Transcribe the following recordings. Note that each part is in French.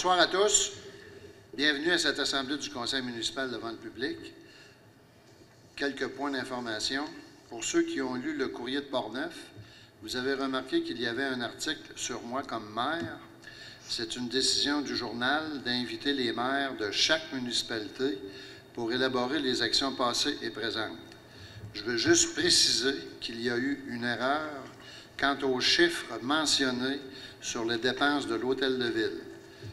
Bonsoir à tous. Bienvenue à cette assemblée du Conseil municipal devant le public. Quelques points d'information. Pour ceux qui ont lu le courrier de Portneuf, vous avez remarqué qu'il y avait un article sur moi comme maire. C'est une décision du journal d'inviter les maires de chaque municipalité pour élaborer les actions passées et présentes. Je veux juste préciser qu'il y a eu une erreur quant aux chiffres mentionnés sur les dépenses de l'Hôtel de Ville.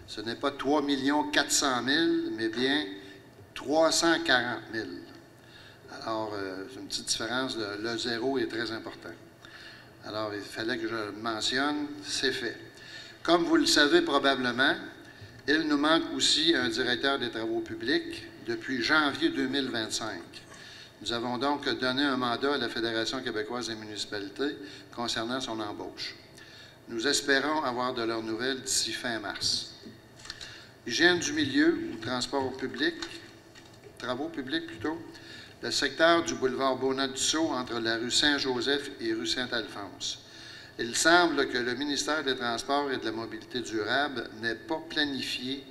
Ce n'est pas 3 400 000, mais bien 340 000. Alors, c'est une petite différence. Le zéro est très important. Alors, il fallait que je le mentionne. C'est fait. Comme vous le savez probablement, il nous manque aussi un directeur des travaux publics depuis janvier 2025. Nous avons donc donné un mandat à la Fédération québécoise des municipalités concernant son embauche. Nous espérons avoir de leurs nouvelles d'ici fin mars. Hygiène du milieu ou transport public, travaux publics plutôt, le secteur du boulevard Bonnat-Dussault entre la rue Saint-Joseph et rue Saint-Alphonse. Il semble que le ministère des Transports et de la Mobilité durable n'ait pas planifié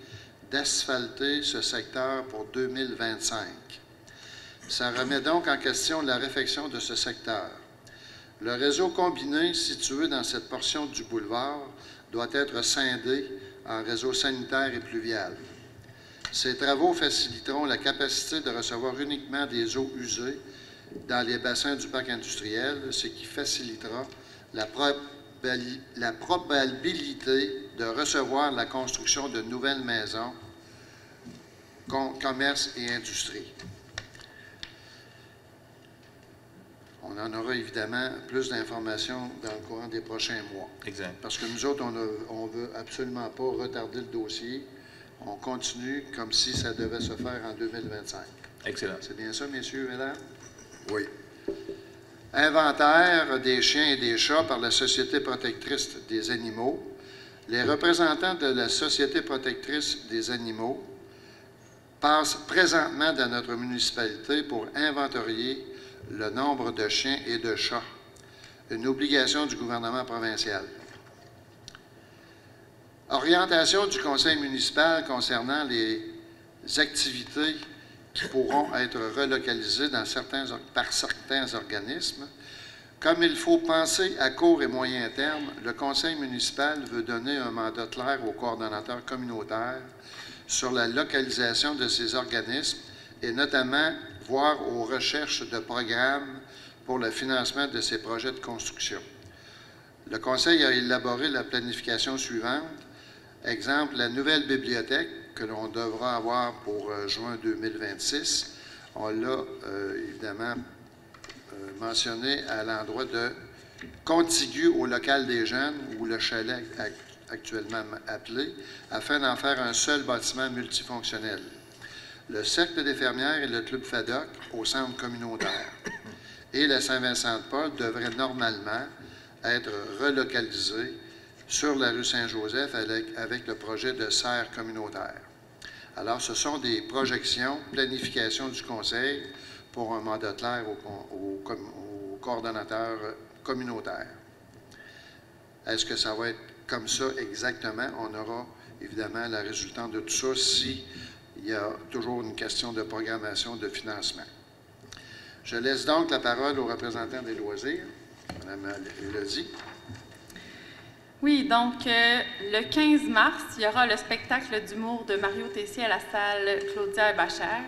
d'asphalter ce secteur pour 2025. Ça remet donc en question la réfection de ce secteur. Le réseau combiné situé dans cette portion du boulevard doit être scindé en réseau sanitaire et pluvial. Ces travaux faciliteront la capacité de recevoir uniquement des eaux usées dans les bassins du parc industriel, ce qui facilitera la probabilité de recevoir la construction de nouvelles maisons, commerces et industries. On en aura évidemment plus d'informations dans le courant des prochains mois. Exact. Parce que nous autres, on ne veut absolument pas retarder le dossier. On continue comme si ça devait se faire en 2025. Excellent. C'est bien ça, messieurs, mesdames? Oui. Inventaire des chiens et des chats par la Société protectrice des animaux. Les représentants de la Société protectrice des animaux passent présentement dans notre municipalité pour inventorier le nombre de chiens et de chats, une obligation du gouvernement provincial. Orientation du conseil municipal concernant les activités qui pourront être relocalisées par certains organismes. Comme il faut penser à court et moyen terme, le conseil municipal veut donner un mandat clair aux coordonnateurs communautaires sur la localisation de ces organismes et notamment voir aux recherches de programmes pour le financement de ces projets de construction. Le Conseil a élaboré la planification suivante. Exemple, la nouvelle bibliothèque que l'on devra avoir pour juin 2026. On l'a évidemment mentionné à l'endroit de contigu au local des jeunes ou le chalet actuellement appelé, afin d'en faire un seul bâtiment multifonctionnel. Le Cercle des fermières et le Club FADOC au centre communautaire. Et la Saint-Vincent-de-Paul devrait normalement être relocalisée sur la rue Saint-Joseph avec le projet de serre communautaire. Alors, ce sont des projections, planification du Conseil pour un mandat clair aux coordonnateurs communautaires. Est-ce que ça va être comme ça exactement? On aura évidemment la résultante de tout ça si il y a toujours une question de programmation de financement. Je laisse donc la parole aux représentants des loisirs. Mme Élodie. Oui, donc le 15 mars, il y aura le spectacle d'humour de Mario Tessier à la salle Claudia Hébachère.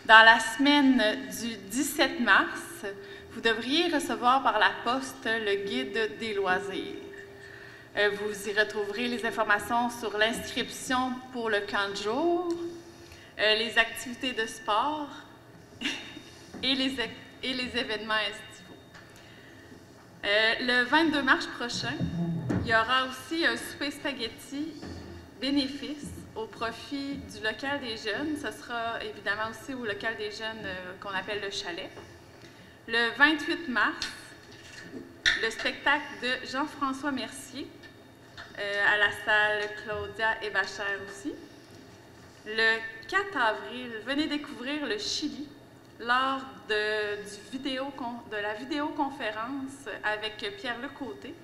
Dans la semaine du 17 mars, vous devriez recevoir par la poste le guide des loisirs. Vous y retrouverez les informations sur l'inscription pour le camp de jour, les activités de sport et les événements estivaux. Le 22 mars prochain, il y aura aussi un souper spaghetti bénéfice au profit du local des jeunes. Ce sera évidemment aussi au local des jeunes qu'on appelle le chalet. Le 28 mars, le spectacle de Jean-François Mercier à la salle Claudia Hébachère aussi. Le 4 avril, venez découvrir le Chili lors de la vidéoconférence avec Pierre Lecôté.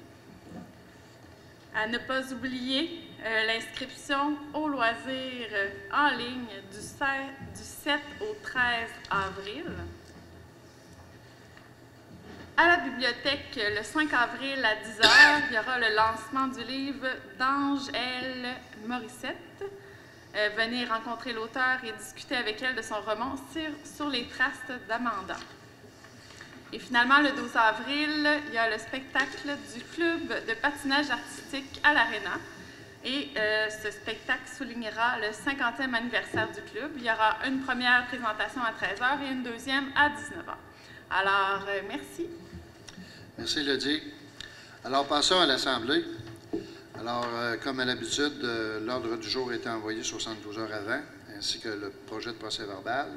À ne pas oublier l'inscription aux loisirs en ligne du 7 au 13 avril. À la bibliothèque, le 5 avril à 10 h, il y aura le lancement du livre d'Ange L. Morissette. Venez rencontrer l'auteur et discuter avec elle de son roman Sur les traces d'Amanda. Et finalement, le 12 avril, il y a le spectacle du club de patinage artistique à l'Arena. Et ce spectacle soulignera le 50e anniversaire du club. Il y aura une première présentation à 13 h et une deuxième à 19 h. Alors, merci. Merci, Lydie. Alors, passons à l'Assemblée. Alors, comme à l'habitude, l'ordre du jour a été envoyé 72 heures avant, ainsi que le projet de procès-verbal.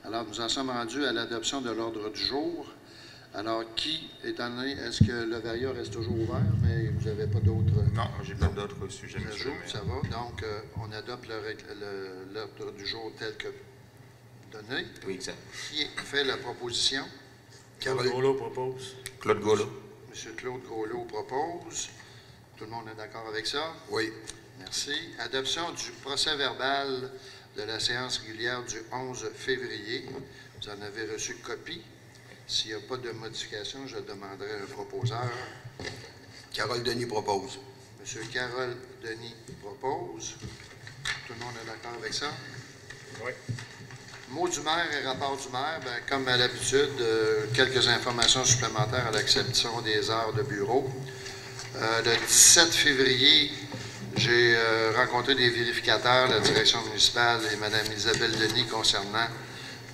Alors, nous en sommes rendus à l'adoption de l'ordre du jour. Alors, étant donné, est-ce que le Varia reste toujours ouvert, mais vous n'avez pas d'autres... Non, j'ai pas d'autres sujets, monsieur le maire. Ça va. Donc, on adopte l'ordre du jour tel que donné. Oui, exact. Qui fait la proposition? Claude Gaulot propose. Claude Gaulot. Monsieur Claude Gaulot propose. Tout le monde est d'accord avec ça? Oui. Merci. Adoption du procès-verbal de la séance régulière du 11 février. Vous en avez reçu copie. S'il n'y a pas de modification, je demanderai un proposeur. Carole Denis propose. Monsieur Carole Denis propose. Tout le monde est d'accord avec ça? Oui. Mot du maire et rapport du maire, bien, comme à l'habitude, quelques informations supplémentaires à l'acceptation des heures de bureau. Le 17 février, j'ai rencontré des vérificateurs, la direction municipale et Mme Isabelle Denis concernant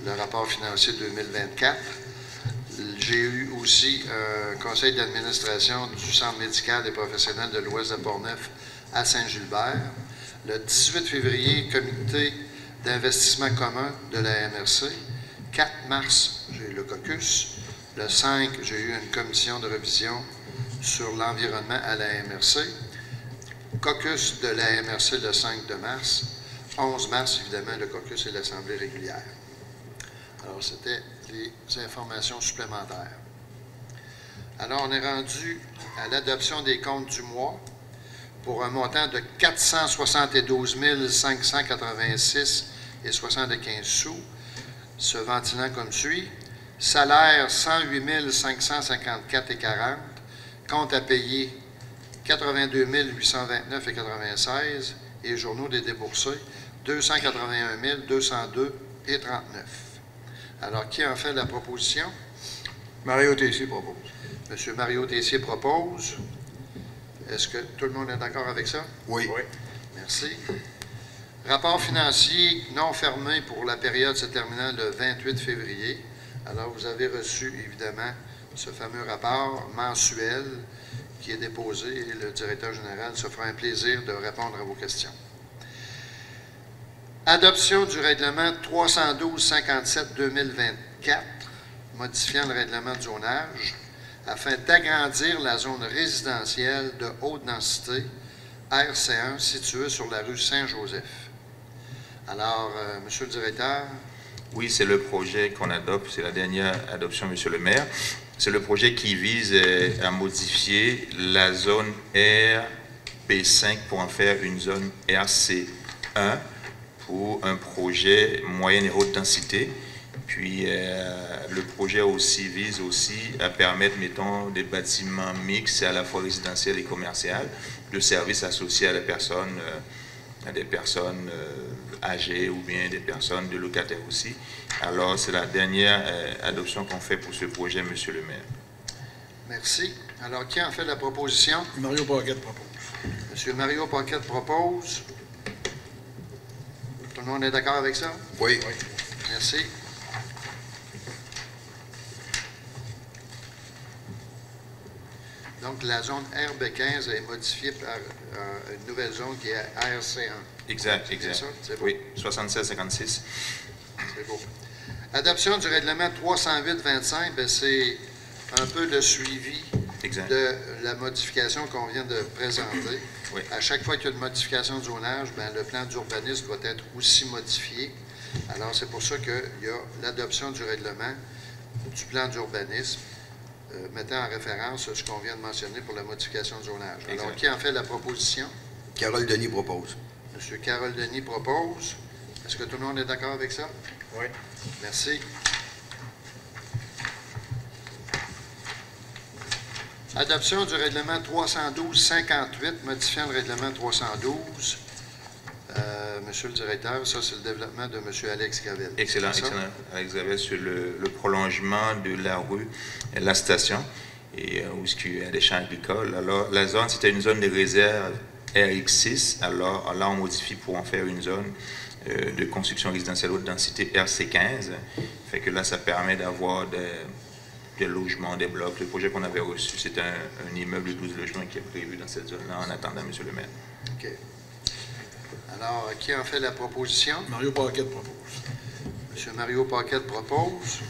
le rapport financier 2024. J'ai eu aussi un conseil d'administration du Centre médical et professionnel de l'Ouest de Portneuf à Saint-Gilbert. Le 18 février, comité d'investissement commun de la MRC. 4 mars, j'ai eu le caucus. Le 5, j'ai eu une commission de révision sur l'environnement à la MRC. Caucus de la MRC le 5 de mars. 11 mars, évidemment, le caucus et l'Assemblée régulière. Alors, c'était les informations supplémentaires. Alors, on est rendu à l'adoption des comptes du mois pour un montant de 472 586 et 75 sous, se ventilant comme suit. Salaire 108 554 et 40. Compte à payer 82 829 et 96. Et journaux des déboursés 281 202 et 39. Alors, qui en fait la proposition? Mario Tessier propose. Monsieur Mario Tessier propose. Est-ce que tout le monde est d'accord avec ça? Oui. Oui. Merci. Rapport financier non fermé pour la période se terminant le 28 février. Alors, vous avez reçu, évidemment, ce fameux rapport mensuel qui est déposé et le directeur général se fera un plaisir de répondre à vos questions. Adoption du règlement 312-57-2024, modifiant le règlement de zonage, afin d'agrandir la zone résidentielle de haute densité RC1 située sur la rue Saint-Joseph. Alors, Monsieur le directeur. Oui, c'est le projet qu'on adopte, c'est la dernière adoption, monsieur le maire. C'est le projet qui vise à modifier la zone RP5 pour en faire une zone RC1 pour un projet moyenne et haute densité. Puis le projet aussi vise aussi à permettre, mettons, des bâtiments mixtes, à la fois résidentiels et commerciaux, de services associés à des personnes âgées ou bien des personnes de locataires aussi. Alors, c'est la dernière adoption qu'on fait pour ce projet, monsieur le maire. Merci. Alors, qui en fait la proposition? Mario Paquette propose. Monsieur Mario Paquette propose. Tout le monde est d'accord avec ça? Oui. Merci. Donc, la zone RB15 est modifiée par une nouvelle zone qui est RC1. Exact, C'est exact. ça? C'est beau. Oui, 76-56. C'est beau. Adoption du règlement 308-25, bien, c'est un peu le suivi Exact. de la modification qu'on vient de présenter. Oui. À chaque fois qu'il y a une modification de zonage, bien, le plan d'urbanisme doit être aussi modifié. Alors, c'est pour ça qu'il y a l'adoption du règlement du plan d'urbanisme mettant en référence ce qu'on vient de mentionner pour la modification de zonage. Exact. Alors, qui en fait la proposition? Carole Denis propose. M. Carole Denis propose. Est-ce que tout le monde est d'accord avec ça? Oui. Merci. Adoption du règlement 312-58, modifiant le règlement 312. Monsieur le directeur, ça, c'est le développement de M. Alex Gravel. Excellent, C'est ça? excellent. Alex Gravel, sur le prolongement de la rue, la station, et où il y a des champs agricoles. Alors, la zone, c'était une zone de réserve RX6. Alors, là, on modifie pour en faire une zone de construction résidentielle haute densité RC15. Fait que là, ça permet d'avoir des logements, des blocs. Le projet qu'on avait reçu, c'est un immeuble de 12 logements qui est prévu dans cette zone-là en attendant, M. le maire. OK. Alors, qui en fait la proposition? Mario Paquette propose. M. Mario Paquette propose.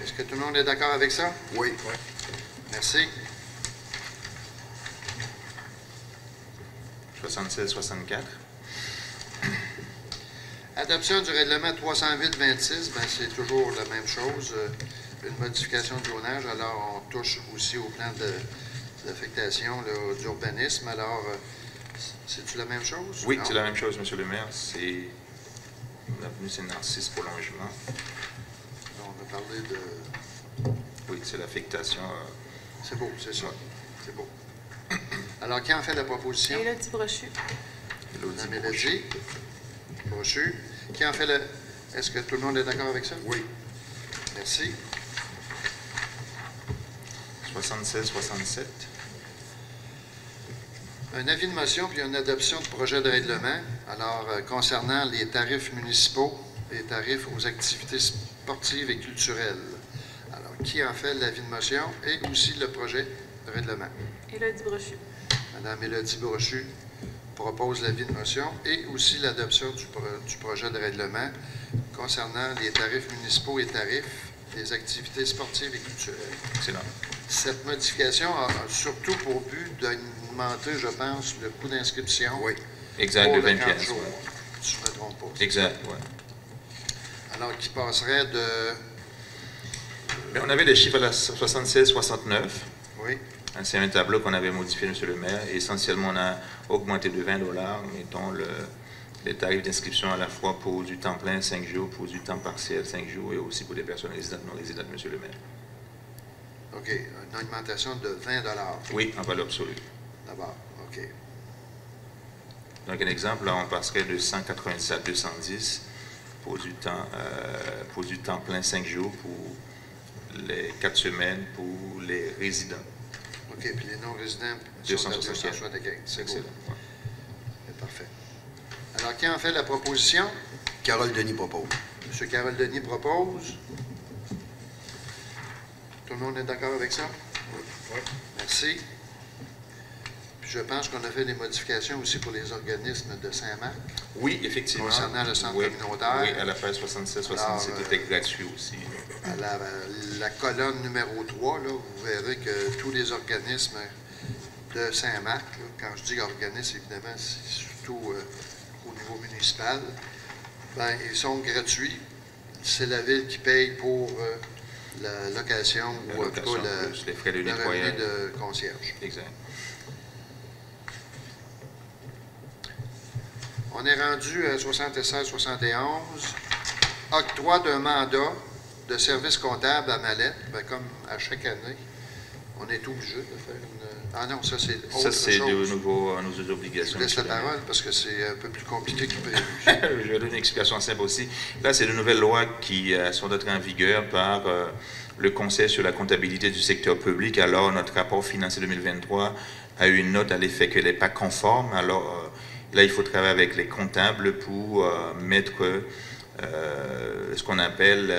Est-ce que tout le monde est d'accord avec ça? Oui. Merci. 76-64. Adoption du règlement 308-26, ben, c'est toujours la même chose, une modification de zonage. Alors, on touche aussi au plan d'affectation d'urbanisme. Alors, c'est-tu la même chose? Oui, Non? c'est la même chose, M. le maire. C'est l'avenue Saint-Narcisse prolongement. On a parlé de... Oui, c'est l'affectation. C'est beau, c'est ça. C'est beau. Alors, qui en fait la proposition? Élodie Brochu. Élodie La Brochu. Mélodie. Brochu. Qui en fait le... Est-ce que tout le monde est d'accord avec ça? Oui. Merci. 76-67. Un avis de motion puis une adoption de projet de règlement. Alors, concernant les tarifs municipaux, les tarifs aux activités sportives et culturelles. Alors, qui en fait l'avis de motion et aussi le projet de règlement? Élodie Brochu. Madame Élodie Brochu propose l'avis de motion et aussi l'adoption du projet de règlement concernant les tarifs municipaux et tarifs des activités sportives et culturelles. Excellent. Cette modification a surtout pour but d'augmenter, je pense, le coût d'inscription. Oui. Exact, pour de le 20 camp piastres. jour, Ouais. si je ne me trompe pas. Exact, oui. Alors, qui passerait de... Mais on avait des chiffres à la 76-69. Oui, C'est un tableau qu'on avait modifié, M. le maire. Et essentiellement, on a augmenté de 20 $, mettons, les tarifs d'inscription à la fois pour du temps plein, 5 jours, pour du temps partiel, 5 jours, et aussi pour des personnes résidentes, non résidentes, M. le maire. OK. Une augmentation de 20 Oui, en valeur absolue. d'abord. OK. Donc, un exemple, là, on passerait de 190 à 210 pour du temps plein, 5 jours, pour les 4 semaines, pour les résidents. OK. Puis les non-résidents sont à 275. C'est beau. Excellent. Ouais. C'est parfait. Alors, qui en fait la proposition? Carole Denis propose. M. Carole Denis propose. Tout le monde est d'accord avec ça? Oui. Merci. Puis je pense qu'on a fait des modifications aussi pour les organismes de Saint-Marc. Oui, effectivement. Concernant le centre Oui, communautaire. Oui, à la page 76-67, Alors, c'était gratuit aussi. À la colonne numéro 3, là, vous verrez que tous les organismes de Saint-Marc, là, quand je dis organismes, évidemment, c'est surtout au niveau municipal, ben, ils sont gratuits. C'est la ville qui paye pour la location ou en tout cas plus les frais de le nettoyage. revenu de concierge. Exact. On est rendu à 76-71. Octroi d'un mandat de service comptable à Mallette. Ben, comme à chaque année, on est obligé de faire une... Ah non, ça c'est autre chose. Ça, c'est de nouveau nos Je obligations. vous laisse la monsieur le maire. parole parce que c'est un peu plus compliqué que prévu. Je vais donner une explication simple aussi. Là, c'est de nouvelles lois qui sont entrées en vigueur par le Conseil sur la comptabilité du secteur public. Alors, notre rapport financier 2023 a eu une note à l'effet qu'elle n'est pas conforme. Alors, là, il faut travailler avec les comptables pour mettre ce qu'on appelle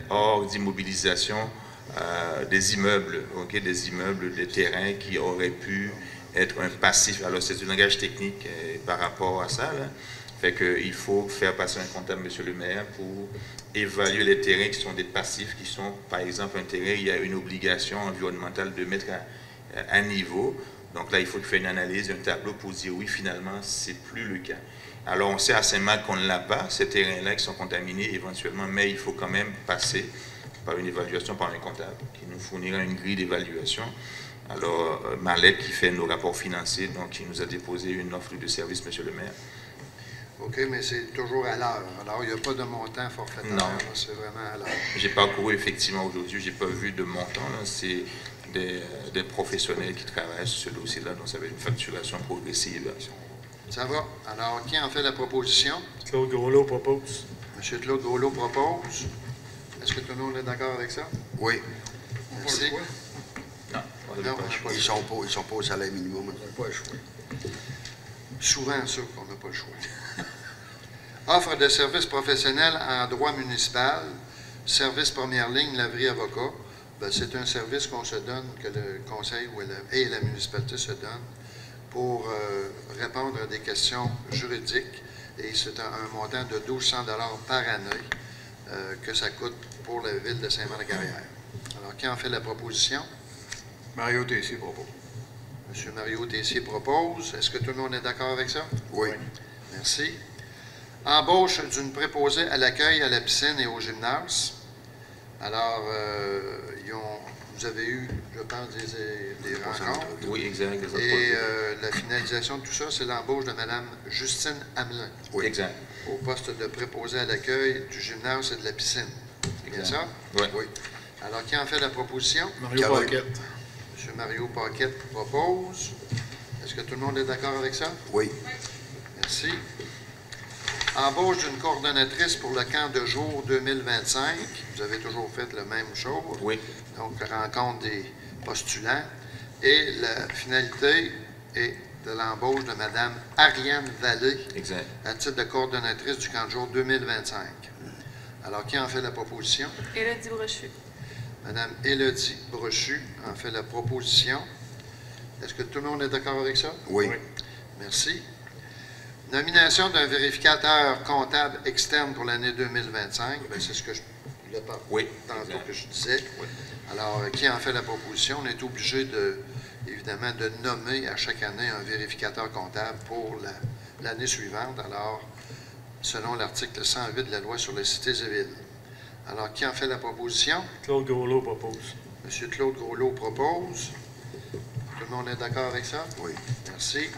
hors d'immobilisation des immeubles, okay, des immeubles, des terrains qui auraient pu être un passif. Alors, c'est un langage technique par rapport à ça, là. Fait qu'il faut faire passer un comptable, monsieur le maire, pour évaluer les terrains qui sont des passifs, qui sont, par exemple, un terrain, il y a une obligation environnementale de mettre à niveau. Donc là, il faut faire une analyse, un tableau pour dire oui, finalement, c'est plus le cas. Alors, on sait à Saint-Marc qu'on ne l'a pas, ces terrains-là qui sont contaminés éventuellement, mais il faut quand même passer par une évaluation par un comptable qui nous fournira une grille d'évaluation. Alors, Malek qui fait nos rapports financiers, donc il nous a déposé une offre de service, Monsieur le maire. OK, mais c'est toujours à l'heure. Alors, il n'y a pas de montant forfaitaire. Non. C'est vraiment à l'heure. J'ai parcouru effectivement aujourd'hui, j'ai pas vu de montant. C'est des professionnels qui travaillent sur ce dossier-là, donc ça va être une facturation progressive. Ça va. Alors, qui en fait la proposition? Claude Groslo propose. M. Claude Groslo propose. Est-ce que tout le monde est d'accord avec ça? Oui. Merci. Non, on Non, n'a on pas n'a le choix. pas le Ils choix. sont pas au salaire minimum. Pas le choix. Souvent ça qu'on n'a pas le choix. Offre de services professionnels en droit municipal, service première ligne, laverie avocat. Ben, c'est un service qu'on se donne, que le conseil et la municipalité se donnent pour répondre à des questions juridiques. Et c'est un montant de 1 200 $ par année que ça coûte pour la ville de Saint-Marc-de-Carrière. Alors, qui en fait la proposition? Mario Tessier propose. M. Mario Tessier propose. Est-ce que tout le monde est d'accord avec ça? Oui. Merci. Embauche d'une préposée à l'accueil, à la piscine et au gymnase. Alors, vous avez eu, je pense, des rencontres. Oui, exact. Et la finalisation de tout ça, c'est l'embauche de Mme Justine Hamelin Oui, exact. au poste de préposée à l'accueil du gymnase et de la piscine. C'est bien ça? Oui. Oui. Alors, qui en fait la proposition? Mario Carole. Paquette. M. Mario Paquette propose. Est-ce que tout le monde est d'accord avec ça? Oui. Merci. Embauche d'une coordonnatrice pour le camp de jour 2025. Vous avez toujours fait la même chose. Oui. Donc, rencontre des postulants. Et la finalité est de l'embauche de Mme Ariane Vallée Exact. à titre de coordonnatrice du camp de jour 2025. Alors, qui en fait la proposition? Élodie Brochu. Mme Élodie Brochu en fait la proposition. Est-ce que tout le monde est d'accord avec ça? Oui. Merci. Nomination d'un vérificateur comptable externe pour l'année 2025. Bien, c'est ce que je voulais pas Oui. tantôt Exact. que je disais. Oui. Alors, qui en fait la proposition? On est obligé évidemment, de nommer à chaque année un vérificateur comptable pour l'année suivante. Alors, selon l'article 108 de la loi sur les cités et villes. Alors, qui en fait la proposition? Claude Groslo propose. M. Claude Groslo propose. Tout le monde est d'accord avec ça? Oui. Merci.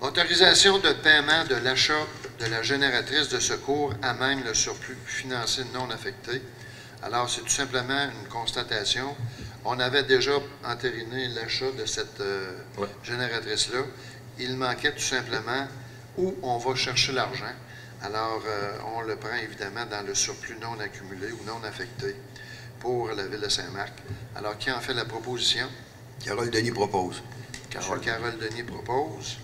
Autorisation de paiement de l'achat de la génératrice de secours à même le surplus financier non affecté. Alors, c'est tout simplement une constatation. On avait déjà entériné l'achat de cette Ouais. génératrice-là. Il manquait tout simplement où on va chercher l'argent. Alors, on le prend évidemment dans le surplus non accumulé ou non affecté pour la ville de Saint-Marc. Alors, qui en fait la proposition? Carole Denis propose. M. Carole Denis propose.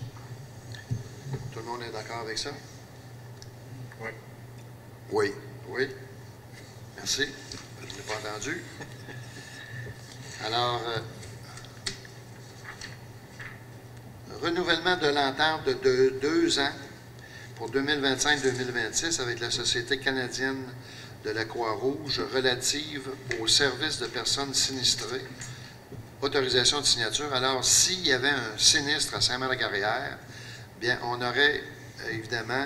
Tout le monde est d'accord avec ça? Oui. Oui. Merci. Je ne l'ai pas entendu. Alors, renouvellement de l'entente de 2 ans pour 2025-2026 avec la Société canadienne de la Croix-Rouge relative aux services de personnes sinistrées. Autorisation de signature. Alors, s'il y avait un sinistre à Saint-Marc-de-Carrière, bien, on aurait évidemment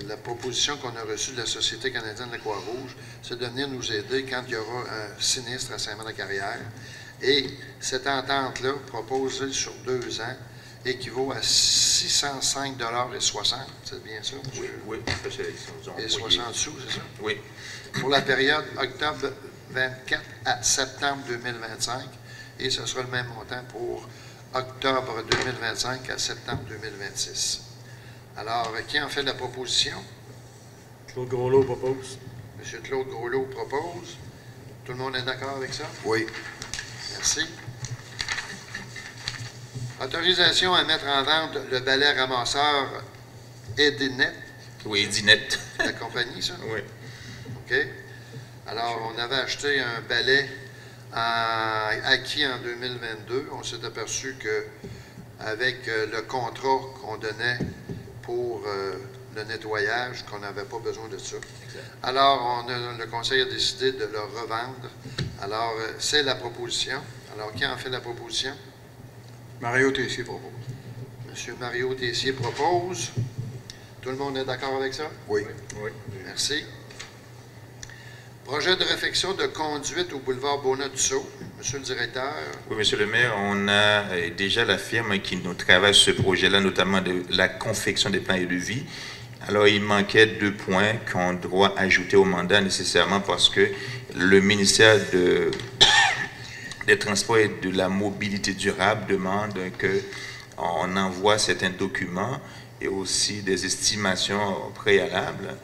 la proposition qu'on a reçue de la Société canadienne de la Croix-Rouge, c'est de venir nous aider quand il y aura un sinistre à Saint-Marc-de-Carrière. Et cette entente-là, proposée sur 2 ans, équivaut à 605,60 $. C'est bien ça, Oui, monsieur? oui, ça, c'est ils ont Et envoyé. 60 sous, c'est ça? Oui, Pour la période octobre 24 à septembre 2025. Et ce sera le même montant pour octobre 2025 à septembre 2026. Alors, qui en fait la proposition? Claude Groslo propose. M. Claude Groslo propose. Tout le monde est d'accord avec ça? Oui. Merci. Autorisation à mettre en vente le balai ramasseur Edinet, oui, Dinette. la compagnie, ça? Oui. OK. Alors, on avait acheté un balai acquis en 2022. On s'est aperçu qu'avec le contrat qu'on donnait pour le nettoyage, qu'on n'avait pas besoin de ça. Exact. Alors, le conseil a décidé de le revendre. Alors, c'est la proposition. Alors, qui en fait la proposition? Mario Tessier propose. M. Mario Tessier propose. Tout le monde est d'accord avec ça? Oui. Oui. Merci. Projet de réfection de conduite au boulevard Bonat-Dussault. Monsieur le directeur. Oui, Monsieur le maire, on a déjà la firme qui nous travaille sur ce projet-là, notamment de la confection des plans et devis. Alors, il manquait 2 points qu'on doit ajouter au mandat nécessairement parce que le ministère des Transports et de la Mobilité durable demande qu'on envoie certains documents et aussi des estimations préalables.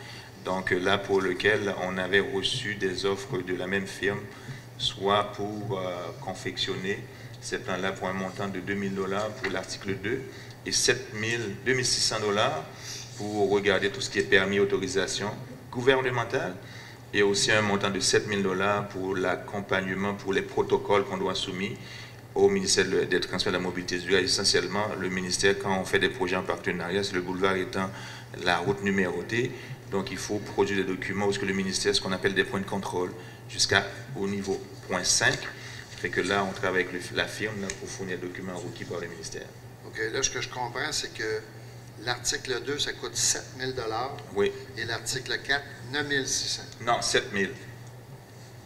Donc là, pour lequel on avait reçu des offres de la même firme, soit pour confectionner ces plans-là pour un montant de $2 000 pour l'article 2 et $2 600 pour regarder tout ce qui est permis, autorisation gouvernementale, et aussi un montant de $7 000 pour l'accompagnement, pour les protocoles qu'on doit soumettre au ministère des Transports et de la Mobilité durable. Essentiellement, le ministère, quand on fait des projets en partenariat, c'est le boulevard étant la route numérotée, donc il faut produire des documents où le ministère, ce qu'on appelle des points de contrôle, jusqu'au niveau point 5. Fait que là, on travaille avec la firme là, pour fournir des documents requis par le ministère. OK. Là, ce que je comprends, c'est que l'article 2, ça coûte $7 000. Oui. Et l'article 4, 9 600. Non, 7 000.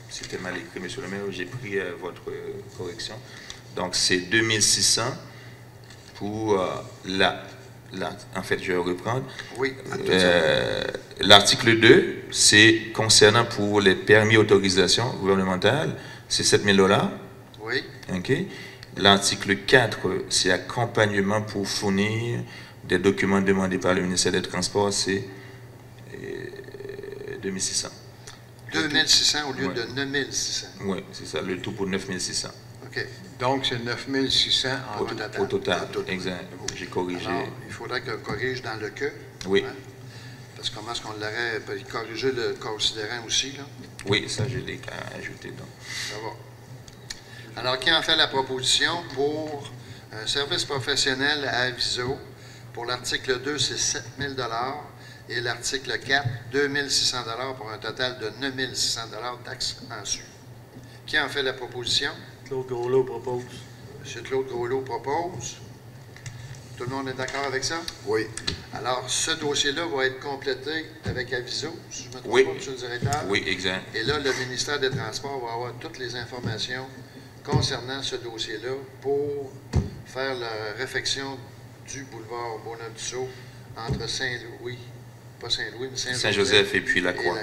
C'était mal écrit, Monsieur le maire. J'ai pris votre correction. Donc, c'est 2 600 pour en fait, je vais reprendre. Oui. L'article 2, c'est concernant pour les permis autorisations gouvernementales, c'est $7 000. Oui. OK. L'article 4, c'est accompagnement pour fournir des documents demandés par le ministère des Transports, c'est 2 600. 2 600 au lieu Ouais. de 9 600. Oui, c'est ça, le tout pour 9 600. OK. Donc, c'est 9 600 en Au total. total, En total. exact. J'ai corrigé. Alors, il faudrait qu'on corrige dans le que. Oui. Hein? Parce que comment est-ce qu'on l'aurait corrigé le considérant aussi, là? Oui, ça, je l'ai ajouté. Donc. Ça va. Alors, qui en fait la proposition pour un service professionnel à Aviso? Pour l'article 2, c'est $7 000 et l'article 4, 2 600 pour un total de 9 600 taxes en su. Qui en fait la proposition? Claude Groslo propose. M. Claude Groslo propose. Tout le monde est d'accord avec ça? Oui. Alors, ce dossier-là va être complété avec Aviso, si je ne me trompe Oui. pas, M. le directeur. Oui, exact. Et là, le ministère des Transports va avoir toutes les informations concernant ce dossier-là pour faire la réfection du boulevard Bonat-Dussault entre Saint-Louis, pas Saint-Louis, mais Saint-Joseph et puis la Croix.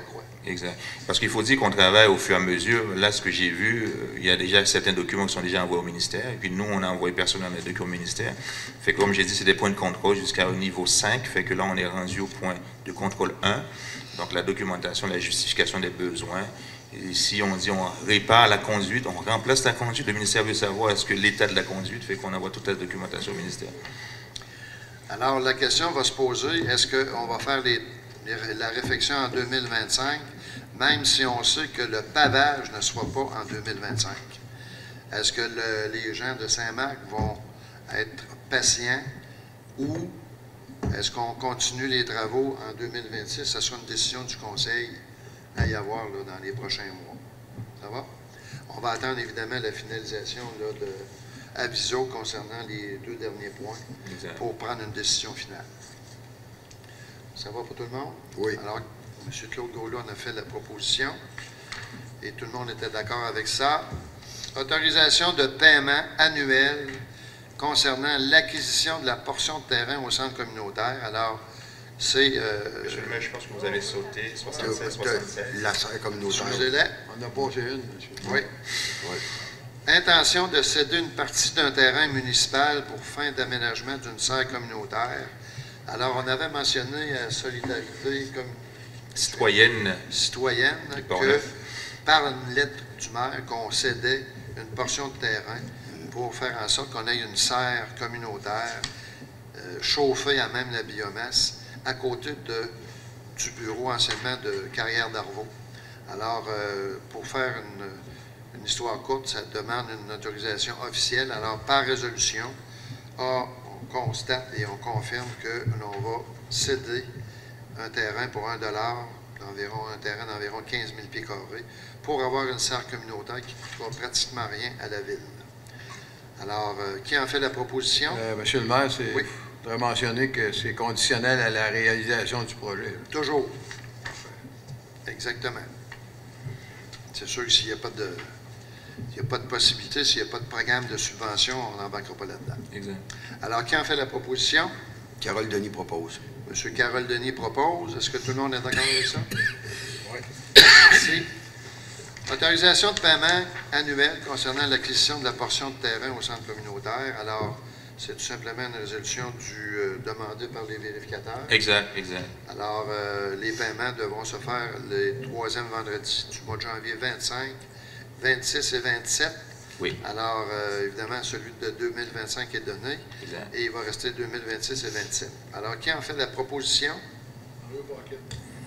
Exact. Parce qu'il faut dire qu'on travaille au fur et à mesure. Là, ce que j'ai vu, il y a déjà certains documents qui sont déjà envoyés au ministère. Et puis nous, on a envoyé personnellement les documents au ministère. Fait que, comme j'ai dit, c'est des points de contrôle jusqu'au niveau 5. Fait que là, on est rendu au point de contrôle 1. Donc la documentation, la justification des besoins. Et si on dit on répare la conduite, on remplace la conduite, le ministère veut savoir est-ce que l'état de la conduite fait qu'on envoie toute la documentation au ministère. Alors, la question va se poser, est-ce qu'on va faire la réfection en 2025, même si on sait que le pavage ne sera pas en 2025? Est-ce que les gens de Saint-Marc vont être patients ou est-ce qu'on continue les travaux en 2026? Ça sera une décision du Conseil à y avoir là, dans les prochains mois. Ça va? On va attendre évidemment la finalisation là, de Aviso concernant les 2 derniers points Exact. pour prendre une décision finale. Ça va pour tout le monde? Oui. Alors, M. Claude Groslo en a fait la proposition et tout le monde était d'accord avec ça. Autorisation de paiement annuel concernant l'acquisition de la portion de terrain au centre communautaire. Alors, c'est... Monsieur le maire, je pense que vous avez sauté 76. La serre communautaire. excusez-les. On a passé une, monsieur. Oui. Oui. Intention de céder une partie d'un terrain municipal pour fin d'aménagement d'une serre communautaire. Alors, on avait mentionné à Solidarité comme Citoyenne. citoyenne Du que, Port-Neuf. par une lettre du maire, qu'on cédait une portion de terrain pour faire en sorte qu'on ait une serre communautaire chauffée à même la biomasse à côté du bureau anciennement de Carrière d'Arvaux. Alors, pour faire une histoire courte, ça demande une autorisation officielle. Alors, par résolution, on constate et on confirme que l'on va céder un terrain pour $1, un terrain d'environ 15 000 pieds carrés, pour avoir une serre communautaire qui ne coûtera pratiquement rien à la ville. Alors, qui en fait la proposition? Monsieur le maire, c'est Oui. faudrait mentionner que c'est conditionnel à la réalisation du projet. Toujours. Exactement. C'est sûr que s'il n'y a pas de possibilité, s'il n'y a pas de programme de subvention, on n'embarquera pas là-dedans. Exact. Alors, qui en fait la proposition? Carole Denis propose. M. Carole Denis propose. Est-ce que tout le monde est d'accord avec ça? Oui. Merci. Autorisation de paiement annuel concernant l'acquisition de la portion de terrain au centre communautaire. Alors, c'est tout simplement une résolution demandée par les vérificateurs. Exact, exact. Alors, les paiements devront se faire les troisièmes vendredis du mois de janvier 25, 26 et 27. Oui. Alors, évidemment, celui de 2025 est donné Exact. et il va rester 2026 et 27. Alors, qui en fait la proposition?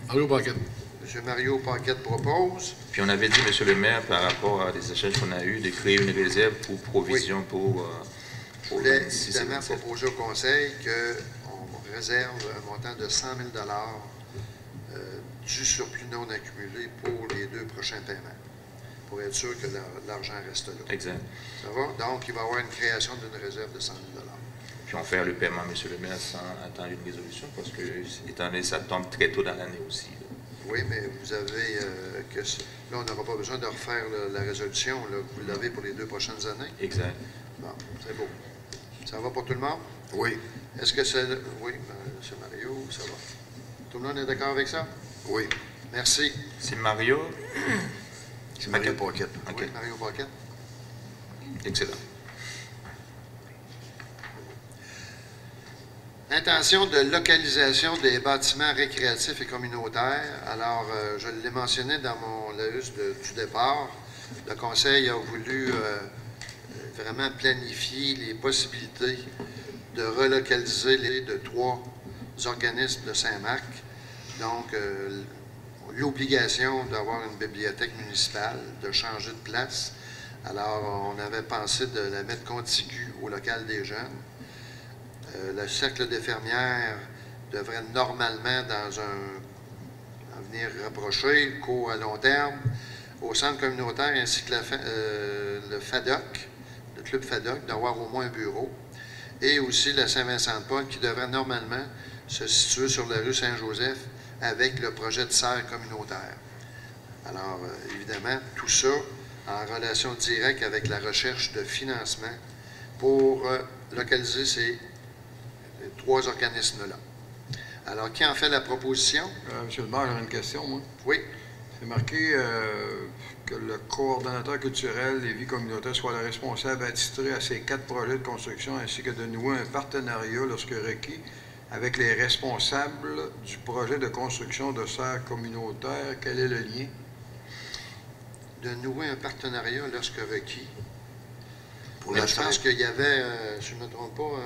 Mario Paquette. M. Mario Paquette propose. Puis on avait dit, Monsieur le maire, par rapport à des échanges qu'on a eus, de créer une réserve pour provision pour Je voulais 26 et évidemment 27. proposer au Conseil qu'on réserve un montant de 100 000 du surplus non accumulé pour les 2 prochains paiements, pour être sûr que l'argent reste là. Exact. Ça va? Donc, il va y avoir une création d'une réserve de 100 000 Puis on fait le paiement, Monsieur le maire, sans attendre une résolution, parce que, étant donné que ça tombe très tôt dans l'année aussi. Là. Oui, mais vous avez là, on n'aura pas besoin de refaire la résolution. Là. Vous l'avez pour les 2 prochaines années. Exact. Bon, c'est beau. Ça va pour tout le monde? Oui. Est-ce que c'est... Oui, M. Mario, ça va. Tout le monde est d'accord avec ça? Oui. Merci. C'est Mario? C'est Mario Paquette. OK. Oui, Mario Paquette. Excellent. Intention de localisation des bâtiments récréatifs et communautaires. Alors, je l'ai mentionné dans mon laïus du départ. Le Conseil a voulu vraiment planifier les possibilités de relocaliser les de 3 organismes de Saint-Marc. Donc, l'obligation d'avoir une bibliothèque municipale, de changer de place. Alors, on avait pensé de la mettre contiguë au local des jeunes. Le cercle des fermières devrait normalement, dans un avenir rapproché, court à long terme, au centre communautaire ainsi que le FADOC, le club FADOC, d'avoir au moins un bureau, et aussi la Saint-Vincent-de-Paul qui devrait normalement se situer sur la rue Saint-Joseph avec le projet de serre communautaire. Alors, évidemment, tout ça en relation directe avec la recherche de financement pour localiser ces 3 organismes-là. Alors, qui en fait la proposition? Monsieur le maire, j'ai une question, moi. Oui. C'est marqué que le coordonnateur culturel des vies communautaires soit le responsable attitré à ces 4 projets de construction ainsi que de nouer un partenariat lorsque requis avec les responsables du projet de construction de serre communautaire. Quel est le lien? De nouer un partenariat lorsque requis. Pour Là, la je pense qu'il y avait, si je ne me trompe pas,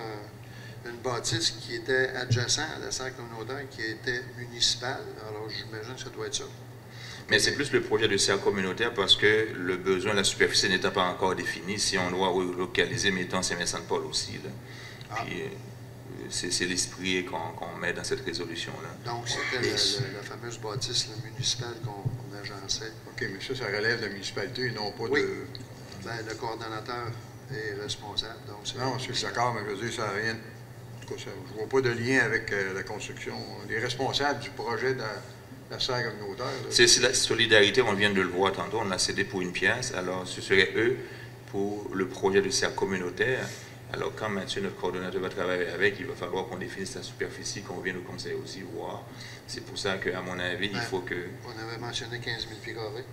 une bâtisse qui était adjacente à la serre communautaire qui était municipale. Alors, j'imagine que ça doit être ça. Mais c'est plus le projet de serre communautaire parce que le besoin de la superficie n'étant pas encore défini. Si on doit relocaliser, mettons Saint-Vincent-de-Paul aussi. Là. Ah. Puis, c'est l'esprit qu'on met dans cette résolution-là. Donc, c'était la fameuse bâtisse municipale qu'on agençait. OK, mais ça relève de la municipalité et non pas Oui. de... Bien, le coordonnateur est responsable. Donc Non, je suis d'accord, mais je veux dire, ça n'a rien... En tout cas, je ne vois pas de lien avec la construction. Les responsables du projet de la serre communautaire. C'est la solidarité, on vient de le voir tantôt, on l'a cédé pour une pièce. Alors, ce serait eux pour le projet de serre communautaire. Alors, quand Mathieu, notre coordonnateur, va travailler avec, il va falloir qu'on définisse la superficie, qu'on vienne au conseil aussi voir. C'est pour ça qu'à mon avis, il faut que... On avait mentionné 15 000 pieds carrés.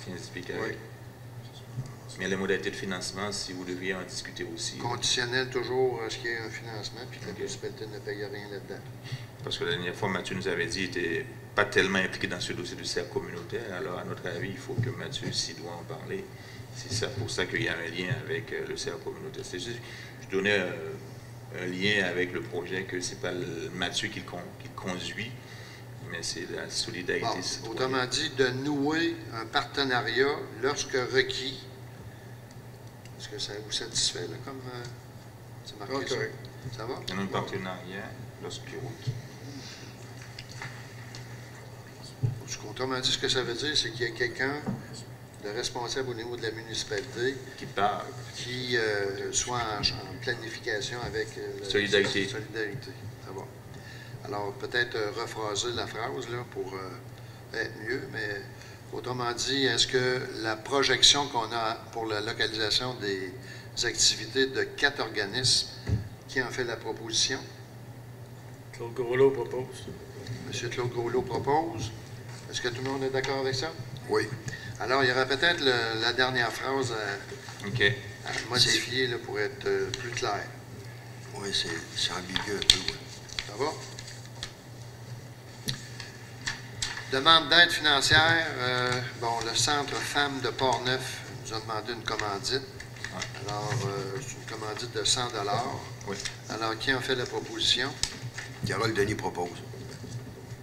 15 pieds carrés. Oui. Mais les modalités de financement, si vous deviez en discuter aussi. Conditionnel toujours à ce qu'il y ait un financement, puis que la municipalité ne paye rien là-dedans. Parce que la dernière fois, Mathieu nous avait dit qu'il n'était pas tellement impliqué dans ce dossier de serre communautaire. Alors, à notre avis, il faut que Mathieu, s'il doit en parler, c'est pour ça qu'il y a un lien avec le serre communautaire. C'est juste, je donnais un lien avec le projet, que ce n'est pas Mathieu qui le conduit, mais c'est la solidarité Bon, citoyenne. autrement dit, de nouer un partenariat lorsque requis. Est-ce que ça vous satisfait, là, comme c'est marqué Ah, ça? correct. Ça va? Un partenariat lorsqu'il Autrement dit, ce que ça veut dire, c'est qu'il y a quelqu'un de responsable au niveau de la municipalité qui parle. qui soit en planification avec la Solidarité. solidarité. Ça va. Alors, peut-être rephraser la phrase là, pour être mieux, mais Autrement dit, est-ce que la projection qu'on a pour la localisation des activités de 4 organismes, qui en fait la proposition? Claude Groslot propose. M. Claude Groslot propose. Est-ce que tout le monde est d'accord avec ça? Oui. Alors, il y aura peut-être la dernière phrase OK. à modifier là, pour être plus clair. Oui, c'est ambigu un peu, oui. Ça va? Demande d'aide financière. Le Centre Femmes de Portneuf nous a demandé une commandite. Alors, c'est une commandite de 100 $. Oui. Alors, qui en fait la proposition? Carole Denis propose.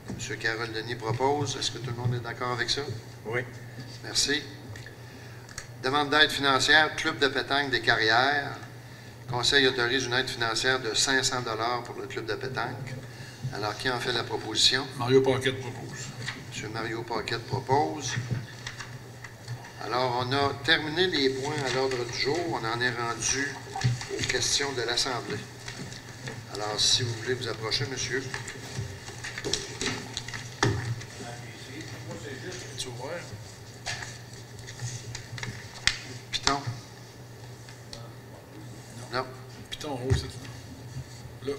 M. Carole Denis propose. Est-ce que tout le monde est d'accord avec ça? Oui. Merci. Demande d'aide financière, Club de pétanque des Carrières. Conseil autorise une aide financière de 500 $ pour le club de pétanque. Alors, qui en fait la proposition? Mario Paquette propose. M. Mario Paquette propose. Alors, on a terminé les points à l'ordre du jour. On en est rendu aux questions de l'Assemblée. Alors, si vous voulez vous approcher, monsieur. Tu ouvert? Piton? Non. Piton en haut, c'est là.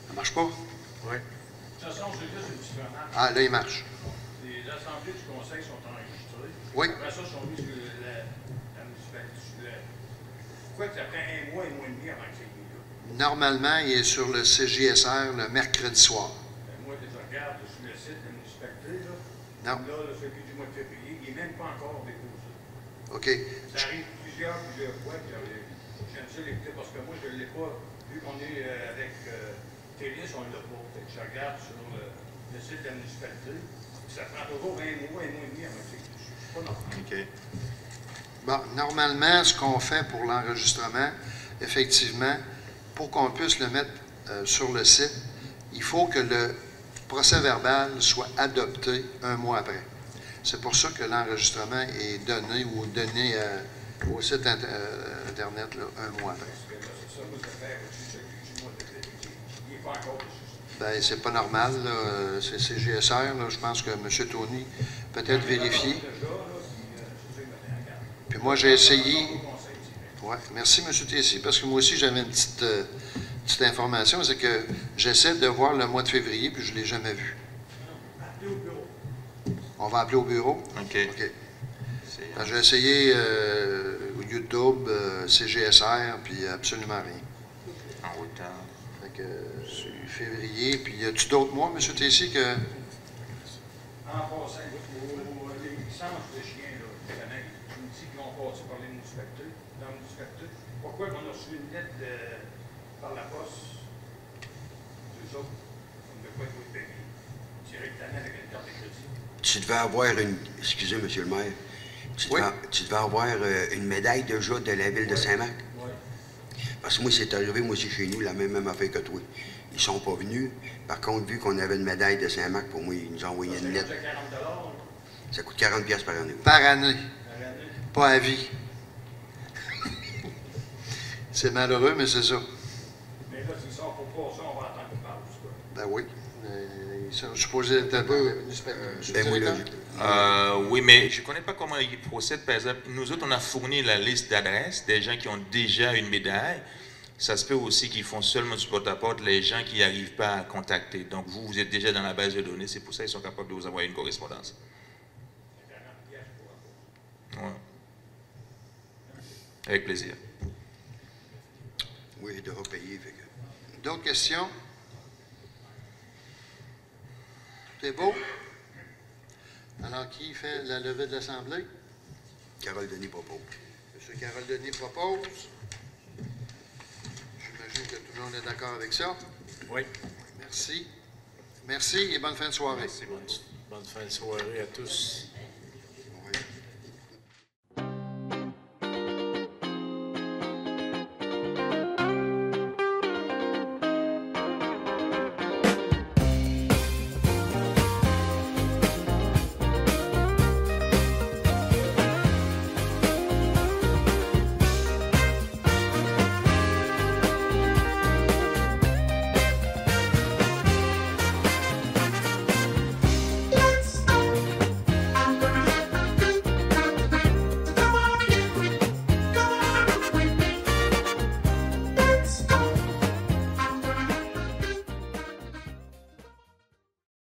Ça marche pas? Oui. De toute façon, j'ai juste une petite remarque. Ah, là, il marche. Les assemblées du conseil sont enregistrées. Oui. Après ça, sont mises sur la municipalité. Pourquoi ça prend un mois et demi avant que c'est mis là? Normalement, il est sur le CJSR le mercredi soir. Moi, je regarde sur le site de la municipalité, là. Non. Là, celui du mois de février, il n'est même pas encore déposé. OK. Ça arrive plusieurs fois. J'aime ça l'écouter parce que moi, je ne l'ai pas. Vu qu'on est avec Télis, on ne l'a pas. Fait que je regarde sur le site de la municipalité. Ça prend toujours un mois et demi avant que c'est pas normal. OK. Bon, normalement, ce qu'on fait pour l'enregistrement, effectivement, pour qu'on puisse le mettre sur le site, il faut que le procès-verbal soit adopté un mois après. C'est pour ça que l'enregistrement est donné ou donné au site Internet là, un mois après. Parce que là, c'est ça, moi, ça fait celui du mois de février. Il n'est pas encore dessus. Bien, c'est pas normal, là. C'est CGSR, là. Je pense que M. Tony peut-être vérifier. Puis moi, j'ai essayé. Oui, merci, M. Tessier, parce que moi aussi, j'avais une petite information, c'est que j'essaie de voir le mois de février, puis je ne l'ai jamais vu. On va appeler au bureau? OK. OK. J'ai essayé YouTube, CGSR, puis absolument rien. En retard. Fait que c'est février, puis y a-tu d'autres mois, M. Tessier, que... En passant, les licences de chiens, là, cette année, je me dis qu'ils vont passer par les municipalités, dans la municipalité. Pourquoi on a reçu une lettre par la poste, c'est ça, comme de quoi il faut payer directement avec une carte de crédit? Tu devais avoir une... Excusez, M. le maire. Tu devais avoir une médaille déjà de la ville de Saint-Marc. Oui. Parce que moi, c'est arrivé, moi aussi, chez nous, la même affaire que toi. Ils sont pas venus. Par contre, vu qu'on avait une médaille de Saint-Marc, pour moi, ils nous ont envoyé une lettre. Ça coûte 40 $. Ça coûte 40 $ par année. Par année, Par année. pas à vie. C'est malheureux, mais c'est ça. Mais là, c'est ça, pour pas ça, on va attendre une pause, quoi. Ben oui. Ils sont supposés être un peu... Ben, moi, là, Oui, mais je ne connais pas comment ils procèdent. Par exemple, nous autres, on a fourni la liste d'adresses des gens qui ont déjà une médaille. Ça se peut aussi qu'ils font seulement du porte-à-porte les gens qui n'arrivent pas à contacter. Donc, vous êtes déjà dans la base de données. C'est pour ça qu'ils sont capables de vous envoyer une correspondance. Ouais. Avec plaisir. oui, je devrais payer. Fait que... D'autres questions? C'est beau? Alors, qui fait la levée de l'Assemblée? Carole Denis propose. M. Carole Denis propose. J'imagine que tout le monde est d'accord avec ça. Oui. Merci. Merci et bonne fin de soirée. Merci. Bonne fin de soirée à tous.